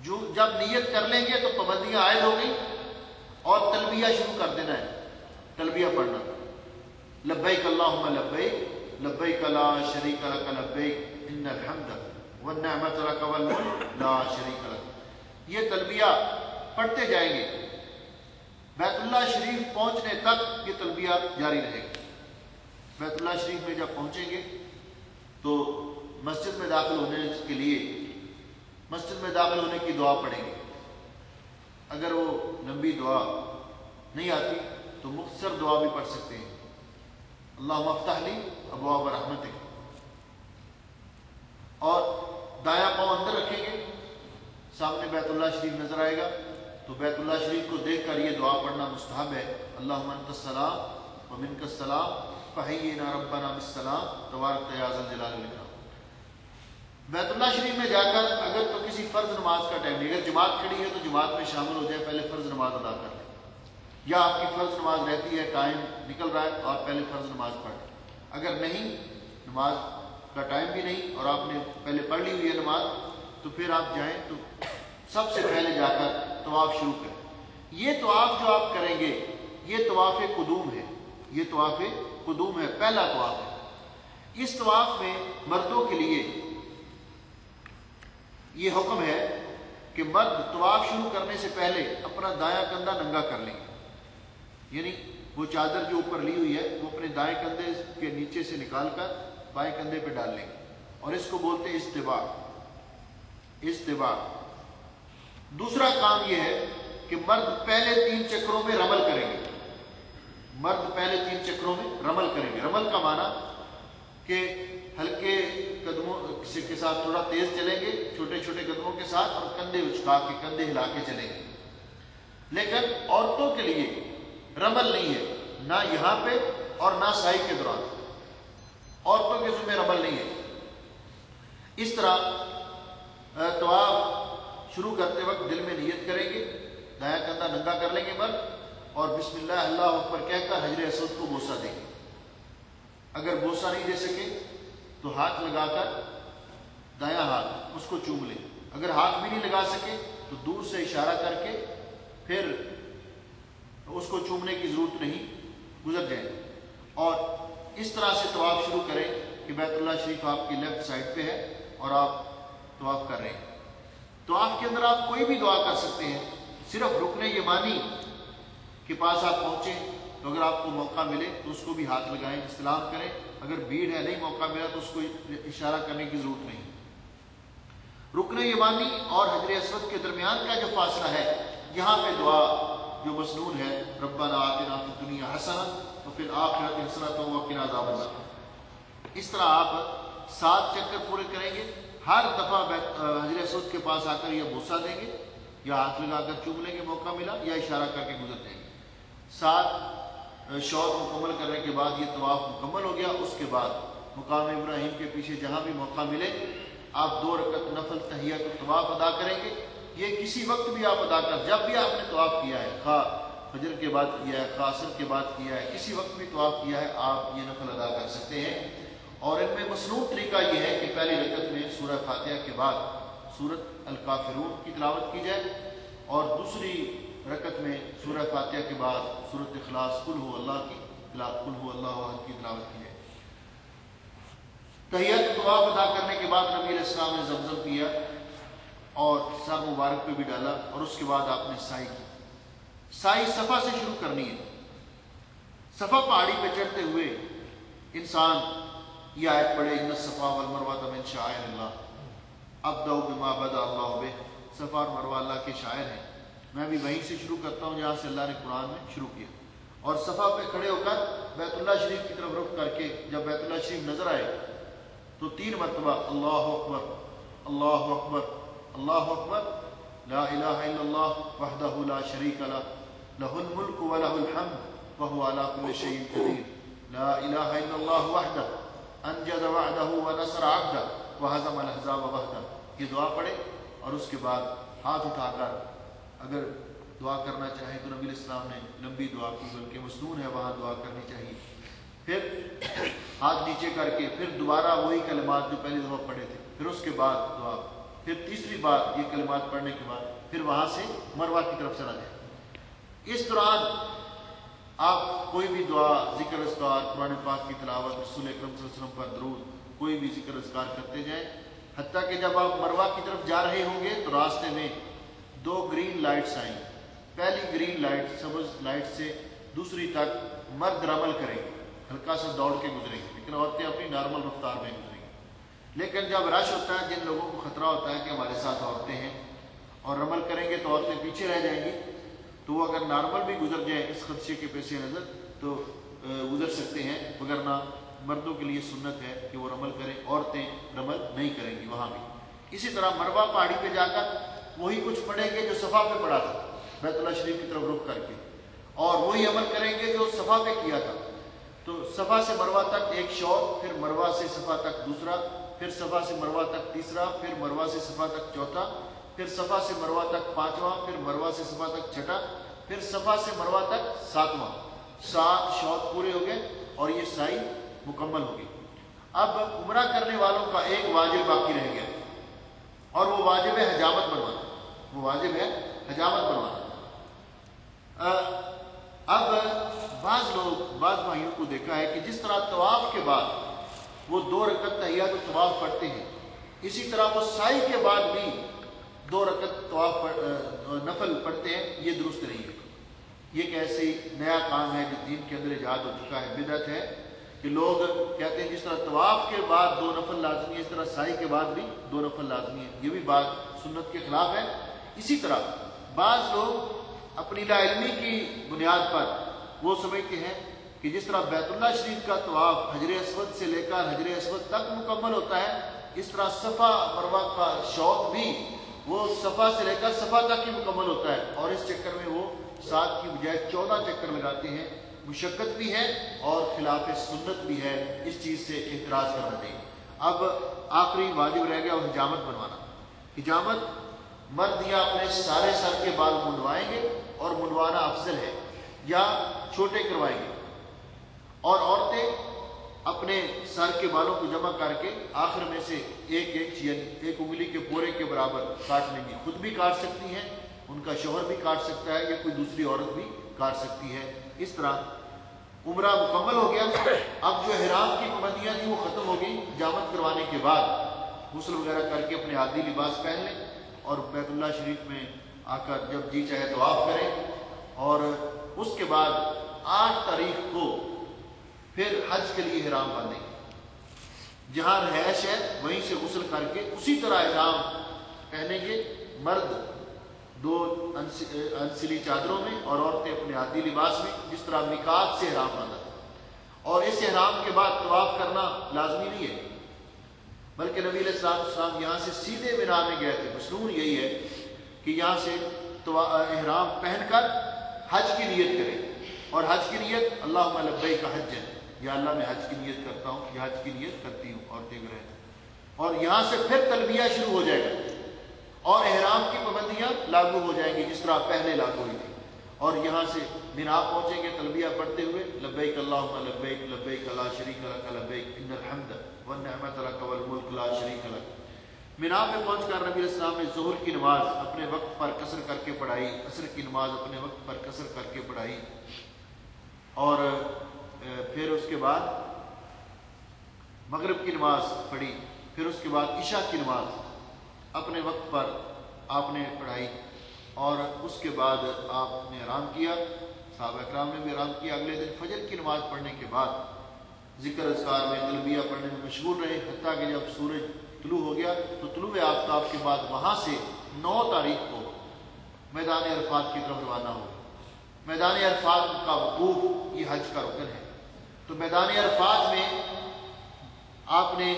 جو جب نیت کر لیں گے تو پابندیاں عائد ہو گئی اور تلبیہ شروع کر دینا ہے. تلبیہ پڑھنا، لبیک اللہم لبیک لبیک لا شریک لک لبیک ان الحمد والنعمت لک والملک لا شریک لک. یہ تلبیہ پڑھتے جائیں گے، بیت اللہ شریف پہنچنے تک یہ تلبیہ جاری رہے گا. بیت اللہ شریف میں جب پہنچیں گے تو مسجد میں داخل ہونے کے لیے مسجد میں داخل ہونے کی دعا پڑھیں گے. اگر وہ لمبی دعا نہیں آتی تو مختصر دعا بھی پڑھ سکتے ہیں. اللہم افتح لی ابواب رحمتک، اور دایاں پاؤں اندر رکھیں گے، سامنے بیت اللہ شریف نظر آئے گا تو بیت اللہ شریف کو دیکھ کر یہ دعا پڑھنا مستحب ہے. اللہم انت السلام ومنک السلام فحینا ربنا بالسلام تبارک یا ذا الجلال والاکرام. بیت اللہ شریف میں جا کر اگر تو کسی فرض نماز کا ٹائم نہیں، اگر جماعت کھڑی ہے تو جماعت میں شامل ہو جائے، پہلے فرض نماز ادا کر لیں، یا آپ کی فرض نماز رہتی ہے ٹائم نکل رہا ہے تو آپ پہلے فرض نماز پڑھ لیں. اگر نہیں، نماز کا ٹائم بھی نہیں اور آپ نے پہلے پڑھ لی ہوئی ہے نماز، تو پھر آپ جائیں تو سب سے پہلے جا کر طواف شروع کریں. یہ طواف جو آپ کریں گے یہ طواف قدوم ہے، یہ طواف قدوم ہے، پہلا طواف ہے. اس طواف میں مردوں کے لیے یہ حکم ہے کہ مرد طواف شروع کرنے سے پہلے اپنا دایاں کندھا ننگا کر لیں گے. یعنی وہ چادر جو اوپر لی ہوئی ہے وہ اپنے دائیں کندھے کے نیچے سے نکال کر بائیں کندھے پہ ڈال لیں گے، اور اس کو بولتے ہیں استوا. استوا. دوسرا کام یہ ہے کہ مرد پہلے 3 چکروں میں رمل کریں گے. مرد پہلے 3 چکروں میں رمل کریں گے. رمل کا معنی کہ ہلکے قدموں کے ساتھ تھوڑا تیز چلیں گے، چھوٹے چھوٹے قدموں کے ساتھ، اور کندھے اچکا کے کندھے ہلا کے چلیں گے. لیکن عورتوں کے لیے رمل نہیں ہے، نہ یہاں پہ اور نہ سائی کے دوران. عورتوں کے ذمہ رمل نہیں ہے. اس طرح طواف شروع کرتے وقت دل میں نیت کریں گے، دایاں کندھا ننگا کر لیں گے مرد، اور بسم اللہ اللہ اکبر کہہ کر حجر اسود کو بوسہ دیں گے. اگر بوسہ نہیں دے سکے تو ہاتھ لگا کر دایاں ہاتھ اس کو چوم لیں. اگر ہاتھ بھی نہیں لگا سکے تو دور سے اشارہ کر کے پھر اس کو چومنے کی ضرورت نہیں، گزر جائیں. اور اس طرح سے طواف شروع کریں کہ بیت اللہ شریف آپ کی لیفٹ سائڈ پہ ہے اور آپ طواف کر رہے ہیں. طواف کے اندر آپ کوئی بھی دعا کر سکتے ہیں، صرف رکن یمانی کے پاس آپ پہنچیں تو اگر آپ کو موقع ملے تو اس کو بھی ہاتھ لگائیں، استلام کریں. اگر بھیڑ ہے نہیں موقع ملا تو اس کو اشارہ کرنے کی ضرورت نہیں. رکن یمانی اور حجر اسود کے درمیان کا جو فاصلہ ہے یہاں پہ دعا جو مسنون ہے، ربنا آتنا فی الدنیا حسنہ وفی الآخرۃ حسنۃ وقنا عذاب النار. اس طرح آپ 7 چکر پورے کریں گے. ہر دفعہ حجر اسود کے پاس آ کر یا بوسہ دیں گے یا ہاتھ لگا کر چوم لیں گے موقع ملا، یا اشارہ کر کے گزر جائیں گے. 7 شوط مکمل کرنے کے بعد یہ طواف مکمل ہو گیا، اس کے بعد مقام ابراہیم کے پیچھے جہاں بھی موقع ملے آپ 2 رکعت نفل تحیۃ الطواف ادا کریں گے۔ یہ کسی وقت بھی آپ ادا کر، جب بھی آپ نے طواف کیا ہے، خواہ فجر کے بعد کیا ہے، خواہ عصر کے بعد کیا ہے، کسی وقت بھی طواف کیا ہے، آپ یہ نفل ادا کر سکتے ہیں۔ اور ان میں مصنون طریقہ یہ ہے کہ پہلی رکعت میں سورہ فاتحہ کے بعد سورۃ الکافرون کی تلاوت کی جائے، اور دوسری رکعت میں سورہ فاتحہ کے بعد سورۃ اخلاص قل هو اللہ کی قل هو اللہ احد کی تلاوت کی جائے۔ تحیۃ الطواف ادا کرنے کے بعد نبی علیہ السلام نے زمزم پیا اور سر مبارک پہ بھی ڈالا، اور اس کے بعد آپ نے سعی کی۔ سعی صفا سے شروع کرنی ہے۔ صفا پہاڑی پہ چڑھتے ہوئے انسان یہ آیت پڑھے ان الصفا والمروہ من شعائر اللہ ابدأ بما بدأ اللہ بہ۔ صفا اور مروہ اللہ کے شاعر ہیں، میں بھی وہیں سے شروع کرتا ہوں جہاں سے اللہ نے قرآن میں شروع کیا۔ اور صفا پہ کھڑے ہو کر بیت اللہ شریف کی طرف رخ کر کے جب بیت اللہ شریف نظر آئے تو 3 مرتبہ اللہ اکبر اللہ اکبر اللہ اکبر لا الہ الا اللہ وحدہ لا شریک لہ لہ الملک ولہ الحمد وہو علی کل شیء قدیر لا الہ الا اللہ وحدہ انجز وعدہ ونصر عبدہ وہزم الاحزاب وحدہ۔ یہ دعا پڑھے اور اس کے بعد ہاتھ اٹھا کر اگر دعا کرنا چاہیں تو نبی علیہ السلام نے لمبی دعا کی، بلکہ مسنون ہے وہاں دعا کرنی چاہیے۔ پھر ہاتھ نیچے کر کے پھر دوبارہ وہی کلمات جو پہلی دفعہ پڑھے تھے، پھر اس کے بعد دعا، پھر تیسری بار یہ کلمات پڑھنے کے بعد پھر وہاں سے مروہ کی طرف چلا جائے۔ اس دوران آپ کوئی بھی دعا، ذکر اذکار، قرآن پاک کی تلاوت، رسول اکرم صلی اللہ علیہ وسلم پر درود، کوئی بھی ذکر اذکار کرتے جائیں، حتیٰ کہ جب آپ مروہ کی طرف جا رہے ہوں گے تو راستے میں 2 گرین لائٹس آئیں۔ پہلی گرین لائٹ سبز لائٹ سے دوسری تک مرد رمل کریں گے، ہلکا سا دوڑ کے گزریں گے، لیکن عورتیں اپنی نارمل رفتار میں گزریں گی۔ لیکن جب رش ہوتا ہے، جن لوگوں کو خطرہ ہوتا ہے کہ ہمارے ساتھ عورتیں ہیں اور رمل کریں گے تو عورتیں پیچھے رہ جائیں گی، تو وہ اگر نارمل بھی گزر جائیں اس خدشے کے پیش نظر تو گزر سکتے ہیں، وگرنہ مردوں کے لیے سنت ہے کہ وہ رمل کریں، عورتیں رمل نہیں کریں گی وہاں بھی۔ اسی طرح مروہ پہاڑی پہ جا کر وہی کچھ پڑھیں گے جو صفا پہ پڑھا تھا بیت اللہ شریف کی طرف رخ کر کے، اور وہی عمل کریں گے جو صفا پہ کیا تھا۔ تو صفا سے مروہ تک ایک شوط، پھر مروہ سے صفا تک دوسرا، پھر صفا سے مروہ تک تیسرا، پھر مروہ سے صفا تک چوتھا، پھر صفا سے مروہ تک 5واں، پھر مروہ سے صفا تک 6واں، پھر صفا سے مروہ تک 7واں۔ 7 شوط پورے ہو گئے اور یہ سعی مکمل ہو گئی۔ اب عمرہ کرنے والوں کا ایک واجب باقی رہ گیا، اور وہ واجب ہے حجامت بنوانا۔ وہ واجب ہے حجامت بنوانا۔ اب بعض بھائیوں کو دیکھا ہے کہ جس طرح طواف کے بعد وہ 2 رکعت تحیۃ الطواف پڑھتے ہیں، اسی طرح وہ سعی کے بعد بھی 2 رکعت طواف نفل پڑھتے ہیں، یہ درست نہیں ہے۔ یہ ایک ایسے نیا کام ہے جو دین کے اندر ایجاد ہو چکا ہے، بدعت ہے کہ لوگ کہتے ہیں جس طرح طواف کے بعد 2 نفل لازمی ہے، اس طرح سعی کے بعد بھی 2 نفل لازمی ہے۔ یہ بھی بات سنت کے خلاف ہے۔ اسی طرح بعض لوگ اپنی لا علمی کی بنیاد پر وہ سمجھتے ہیں کہ جس طرح بیت اللہ شریف کا طواف حجر اسود سے لے کر حجر اسود تک مکمل ہوتا ہے، اس طرح صفا مروہ کا شوط بھی وہ صفا سے لے کر صفا تک ہی مکمل ہوتا ہے، اور اس چکر میں وہ 7 کی بجائے 14 چکر لگاتے ہیں۔ مشقت بھی ہے اور خلاف سنت بھی ہے، اس چیز سے اعتراض کرنا چاہیے۔ اب آخری واجب رہ گیا وہ حجامت بنوانا۔ حجامت مرد یا اپنے سارے سر کے بال منڈوائیں گے، اور منڈوانا افضل ہے، یا چھوٹے کروائیں گے، اور عورتیں اپنے سر کے بالوں کو جمع کر کے آخر میں سے ایک انگلی کے پورے کے برابر کاٹ لیں گی۔ خود بھی کاٹ سکتی ہیں، ان کا شوہر بھی کاٹ سکتا ہے، یا کوئی دوسری عورت بھی کاٹ سکتی ہے۔ اس طرح عمرہ مکمل ہو گیا۔ اب جو احرام کی پابندیاں تھیں وہ ختم ہو گئی۔ حجامت کروانے کے بعد غسل وغیرہ کر کے اپنے عادی لباس پہن لیں، اور بیت اللہ شریف میں آ کر جب جی چاہے طواف کریں، اور اس کے بعد 8 تاریخ کو پھر حج کے لیے احرام باندھیں گے۔ جہاں رہائش ہے وہیں سے غسل کر کے اسی طرح احرام پہنیں گے، مرد 2 انسلی چادروں میں اور عورتیں اپنے عادی لباس میں، جس طرح میقات سے احرام باندھا تھا۔ اور اس احرام کے بعد طواف کرنا لازمی نہیں ہے، بلکہ نبی علیہ السلام یہاں سے سیدھے مینا میں گئے تھے۔ مصنون یہی ہے کہ یہاں سے احرام پہن کر حج کی نیت کریں، اور حج کی نیت اللہم لبیک حج، یا اللہ میں حج کی نیت کرتا ہوں، یا حج کی نیت کرتی ہوں، اور دیگر ہے. اور یہاں سے پھر تلبیہ شروع ہو جائے گا اور احرام کی پابندیاں لاگو ہو جائیں گی جس طرح پہلے لاگو ہوئی تھی. اور یہاں سے مینا پہنچیں گے تلبیہ پڑھتے ہوئے لبیک اللہم لبیک لبیک لا شریک لک لبیک ان الحمد والنعمت لک والملک لا شریک لک. مینا پہ پہنچ کر نبی علیہ السلام نے ظہر کی نماز اپنے وقت پر قصر کر کے پڑھائی، عصر کی نماز اپنے وقت پر قصر کر کے پڑھائی، اور پھر اس کے بعد مغرب کی نماز پڑھی، پھر اس کے بعد عشاء کی نماز اپنے وقت پر آپ نے پڑھائی، اور اس کے بعد آپ نے آرام کیا، صحابہ اکرام نے بھی آرام کیا. اگلے دن فجر کی نماز پڑھنے کے بعد ذکر اذکار میں تلبیہ پڑھنے میں مشغول رہے، حتیٰ کہ جب سورج طلوع ہو گیا تو طلوع آفتاب کے بعد وہاں سے 9 تاریخ کو میدان عرفات کی طرف روانہ ہوئے. میدان عرفات کا وقوف یہ حج کا رکن ہے. تو میدان عرفات میں آپ نے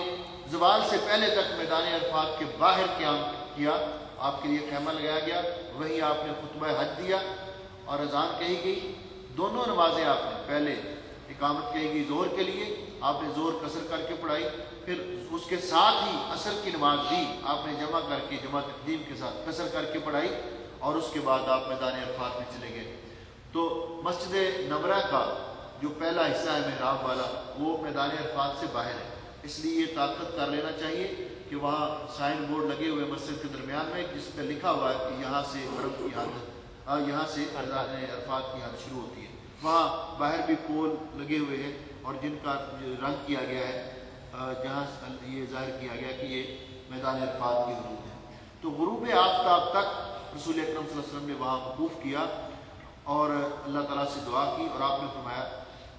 زوال سے پہلے تک میدان عرفات کے باہر قیام کیا، آپ کے لیے خیمہ لگایا گیا، وہیں آپ نے خطبہ حج دیا اور اذان کہی گئی. دونوں نمازیں آپ نے پہلے اقامت کہی گئی ظہر کے لیے، آپ نے ظہر قصر کر کے پڑھائی، پھر اس کے ساتھ ہی عصر کی نماز بھی آپ نے جمع کر کے جمع تقدیم کے ساتھ قصر کر کے پڑھائی، اور اس کے بعد آپ میدان عرفات میں چلے گئے. تو مسجد نمرہ کا جو پہلا حصہ ہے محراب والا وہ میدان عرفات سے باہر ہے، اس لیے یہ طاقت کر لینا چاہیے کہ وہاں سائن بورڈ لگے ہوئے مسجد کے درمیان میں جس پہ لکھا ہوا ہے کہ یہاں سے عرب کی حد، یہاں سے میدان عرفات کی حد شروع ہوتی ہے. وہاں باہر بھی پول لگے ہوئے ہیں اور جن کا رنگ کیا گیا ہے، جہاں یہ ظاہر کیا گیا کہ یہ میدان عرفات کی حدود ہے. تو غروب آفتاب تک رسول اکرم صلی اللہ علیہ وسلم نے وہاں وقوف کیا اور اللہ تعالیٰ سے دعا کی، اور آپ نے فرمایا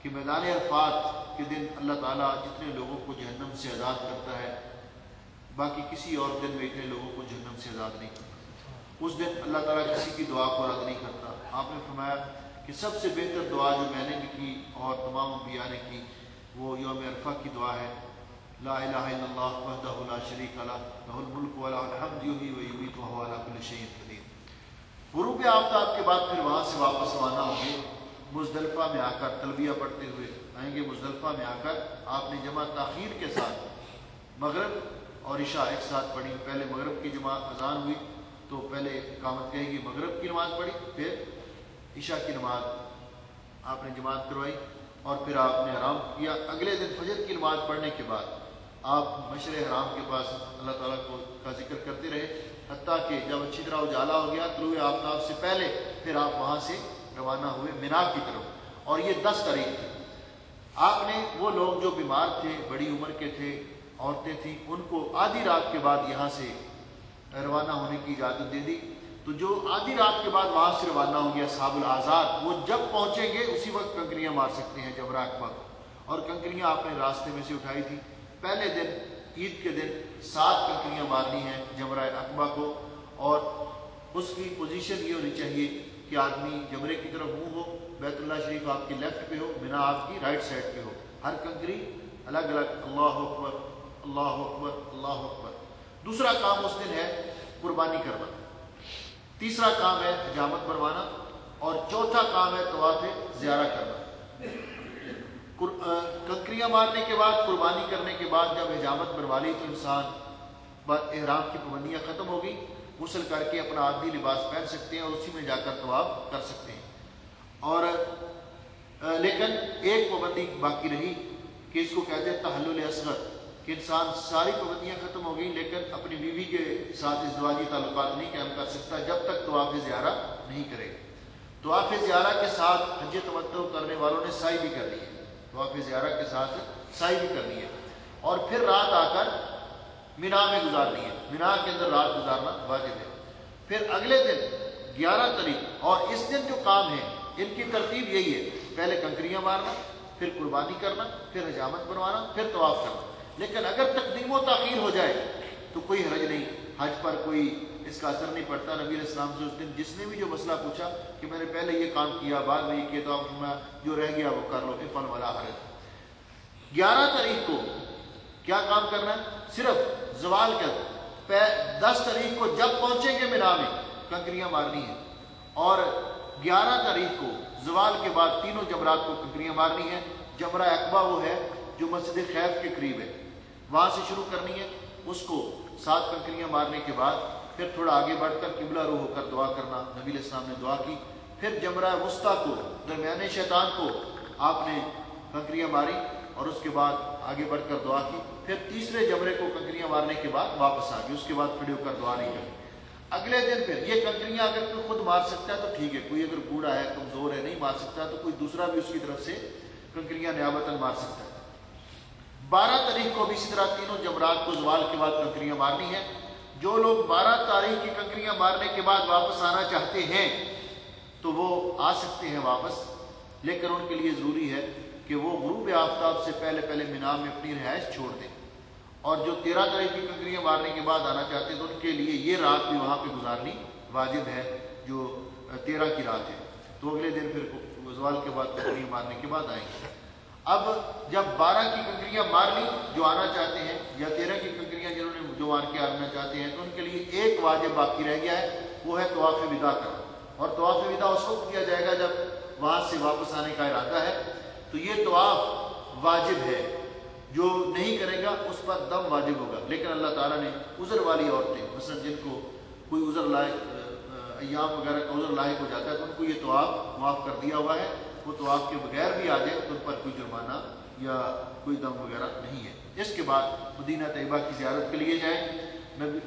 کہ میدان عرفات کے دن اللہ تعالیٰ جتنے لوگوں کو جہنم سے آزاد کرتا ہے باقی کسی اور دن میں اتنے لوگوں کو جہنم سے آزاد نہیں کرتا. اس دن اللہ تعالیٰ کسی کی دعا کو رد نہیں کرتا. آپ نے فرمایا کہ سب سے بہتر دعا جو میں نے بھی کی اور تمام انبیاء نے کی وہ یوم عرفہ کی دعا ہے، لا الہ الا اللہ وحدہ لا شریک لہ لہ الملک ولہ الحمد یحیی و یمیت وہو علی کل شیء قدیر. غروب آفتاب کے بعد پھر وہاں سے واپس روانہ ہوں گے، مزدلفہ میں آ کر تلبیہ پڑھتے ہوئے آئیں گے. مزدلفہ میں آ کر آپ نے جمع تاخیر کے ساتھ مغرب اور عشاء ایک ساتھ پڑھی. پہلے مغرب کی جماعت اذان ہوئی تو پہلے اقامت کہے گی، مغرب کی نماز پڑھی، پھر عشاء کی نماز آپ نے جماعت کروائی اور پھر آپ نے آرام کیا. اگلے دن فجر کی نماز پڑھنے کے بعد آپ مشعر حرام کے پاس اللہ تعالیٰ کا ذکر کرتے رہے، حتیٰ کہ جب اچھی طرح اجالا ہو گیا طلوع آفتاب سے پہلے پھر آپ وہاں سے روانہ ہوئے مینا کی طرف. اور یہ 10 تاریخ تھی. آپ نے وہ لوگ جو بیمار تھے، بڑی عمر کے تھے، عورتیں تھیں، ان کو آدھی رات کے بعد یہاں سے روانہ ہونے کی اجازت دے دی. تو جو آدھی رات کے بعد وہاں سے روانہ ہوں گے اصحاب الآزاد، وہ جب پہنچیں گے اسی وقت کنکریاں مار سکتے ہیں جمرہ عقبہ کو. اور کنکریاں آپ نے راستے میں سے اٹھائی تھی. پہلے دن عید کے دن 7 کنکریاں مارنی ہیں جمرہ عقبہ کو، اور اس کی پوزیشن یہ ہونی چاہیے کہ آدمی جمرے کی طرف منہ ہو، بیت اللہ شریف آپ کی لیفٹ پہ ہو، مینا آپ کی رائٹ سائڈ پہ ہو. ہر کنکری الگ الگ اللہ اکبر اللہ اکبر اللہ اکبر. دوسرا کام اس دن ہے قربانی کرنا، تیسرا کام ہے حجامت بنوانا، اور چوتھا کام ہے طواف زیارہ کرنا. کنکریاں مارنے کے بعد، قربانی کرنے کے بعد جب حجامت بنوا لی تو انسان احرام کی پابندیاں ختم ہو گئی، غسل کر کے اپنا عادی لباس پہن سکتے ہیں اور اسی میں جا کر طواف کر سکتے ہیں. اور لیکن ایک پابندی باقی رہی کہ اس کو کہتے ہیں تحلل اصغر، کہ انسان ساری پابندیاں ختم ہو گئی لیکن اپنی بیوی کے ساتھ ازدواجی تعلقات نہیں قائم کر سکتا جب تک طواف زیارہ نہیں کرے. طواف زیارہ کے ساتھ حج تمتع کرنے والوں نے سعی بھی کر لی ہے، طواف زیارہ کے ساتھ سعی بھی کرنی ہے، اور پھر رات آ کر مینا میں گزارنی ہے. مینا کے اندر رات گزارنا واجب ہے. پھر اگلے دن 11 تاریخ، اور اس دن جو کام ہے ان کی ترتیب یہی ہے، پہلے کنکریاں مارنا، پھر قربانی کرنا، پھر حجامت بنوانا، پھر طواف کرنا. لیکن اگر تقدیم و تاخیر ہو جائے تو کوئی حرج نہیں، حج پر کوئی اس کا اثر نہیں پڑتا. نبی علیہ السلام سے اس دن جس نے بھی جو مسئلہ پوچھا کہ میں نے پہلے یہ کام کیا بعد میں یہ کیا، تو آپ جو رہ گیا وہ کر لو، افعل ولا حرج. 11 تاریخ کو کیا کام کرنا ہے؟ صرف زوال کر 10 تاریخ کو جب پہنچیں گے مینا میں کنکریاں مارنی ہے، اور 11 تاریخ کو زوال کے بعد تینوں جمرات کو کنکریاں مارنی ہیں۔ جمرہ عقبہ وہ ہے جو مسجد خیف کے قریب ہے، وہاں سے شروع کرنی ہے، اس کو 7 کنکریاں مارنے کے بعد پھر تھوڑا آگے بڑھ کر قبلہ رو ہو کر دعا کرنا، نبی علیہ السلام نے دعا کی۔ پھر جمرہ وسطیٰ کو، درمیانے شیطان کو آپ نے کنکریاں ماری اور اس کے بعد آگے بڑھ کر دعا کی۔ پھر تیسرے جمرے کو کنکریاں مارنے کے بعد واپس آ گئی، اس کے بعد کھڑے ہو کر دعا نہیں کی۔ اگلے دن پھر یہ کنکریاں اگر کوئی خود مار سکتا ہے تو ٹھیک ہے، کوئی اگر بوڑھا ہے کمزور ہے نہیں مار سکتا تو کوئی دوسرا بھی اس کی طرف سے کنکریاں نیابتاً مار سکتا ہے۔ 12 تاریخ کو بھی اسی طرح تینوں جمرات کو زوال کے بعد کنکریاں مارنی ہے۔ جو لوگ 12 تاریخ کی کنکریاں مارنے کے بعد واپس آنا چاہتے ہیں تو وہ آ سکتے ہیں واپس، لیکن ان کے لیے ضروری ہے کہ وہ غروب آفتاب سے پہلے پہلے مینا میں اپنی رہائش چھوڑ دیں، اور جو 13 تاریخ کی کنکریاں مارنے کے بعد آنا چاہتے ہیں تو ان کے لیے یہ رات بھی وہاں پہ گزارنی واجب ہے جو 13 کی رات ہے، تو اگلے دن پھر زوال کے بعد کنکریاں مارنے کے بعد آئیں گے۔ اب جب 12 کی کنکریاں مار لی جو آنا چاہتے ہیں، یا 13 کی کنکریاں جنہوں نے جو مار کے آنا چاہتے ہیں، تو ان کے لیے ایک واجب باقی رہ گیا ہے، وہ ہے طواف وداع کرنا، اور طواف وداع اس وقت کیا جائے گا جب وہاں سے واپس آنے کا ارادہ ہے، تو یہ طواف واجب ہے، جو نہیں کرے گا اس پر دم واجب ہوگا۔ لیکن اللہ تعالیٰ نے عذر والی عورتیں، مثلا جن کو کوئی عذر لائق ایام وغیرہ کا عذر لاحق ہو جاتا ہے، تو ان کو یہ طواف معاف کر دیا ہوا ہے، وہ طواف کے بغیر بھی آ جائے تو ان پر کوئی جرمانہ یا کوئی دم وغیرہ نہیں ہے۔ اس کے بعد مدینہ طیبہ کی زیارت کے لیے جائیں،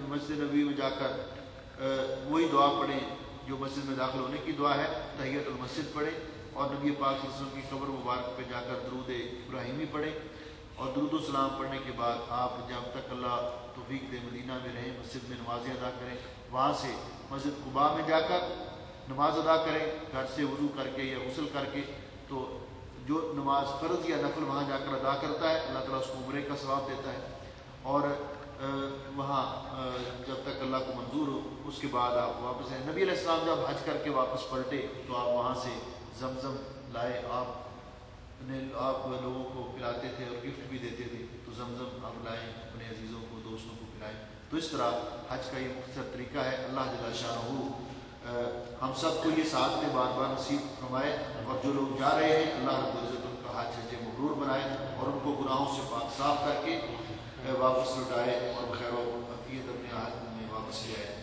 مسجد نبوی میں جا کر وہی دعا پڑھیں جو مسجد میں داخل ہونے کی دعا ہے، تحیۃ المسجد پڑھیں، اور نبی پاک صلی اللہ علیہ وسلم کی قبر مبارک پہ جا کر درود ابراہیمی پڑھیں، اور درود و سلام پڑھنے کے بعد آپ جب تک اللہ توفیق دے مدینہ میں رہیں، مسجد میں نمازیں ادا کریں، وہاں سے مسجد قباء میں جا کر نماز ادا کریں، گھر سے وضو کر کے یا غسل کر کے، تو جو نماز فرض یا نفل وہاں جا کر ادا کرتا ہے اللہ تعالیٰ اس کو عمرے کا ثواب دیتا ہے، اور وہاں جب تک اللہ کو منظور ہو اس کے بعد آپ واپس آئیں۔ نبی علیہ السلام جب حج کر کے واپس پلٹے تو آپ وہاں سے زمزم لائے، آپ لوگوں کو پلاتے تھے اور گفٹ بھی دیتے تھے، تو زمزم آپ لائیں، اپنے عزیزوں کو دوستوں کو پلائیں۔ تو اس طرح حج کا یہ مختصر طریقہ ہے۔ اللہ جل شانہ ہم سب کو یہ ساتھ میں بار بار نصیب فرمائے، اور جو لوگ جا رہے ہیں اللہ رب العزت ان کا حج حج مبرور بنائے، اور ان کو گناہوں سے پاک صاف کر کے واپس لوٹائے، اور بخیر و عافیت اپنے حج میں واپس لے آئے۔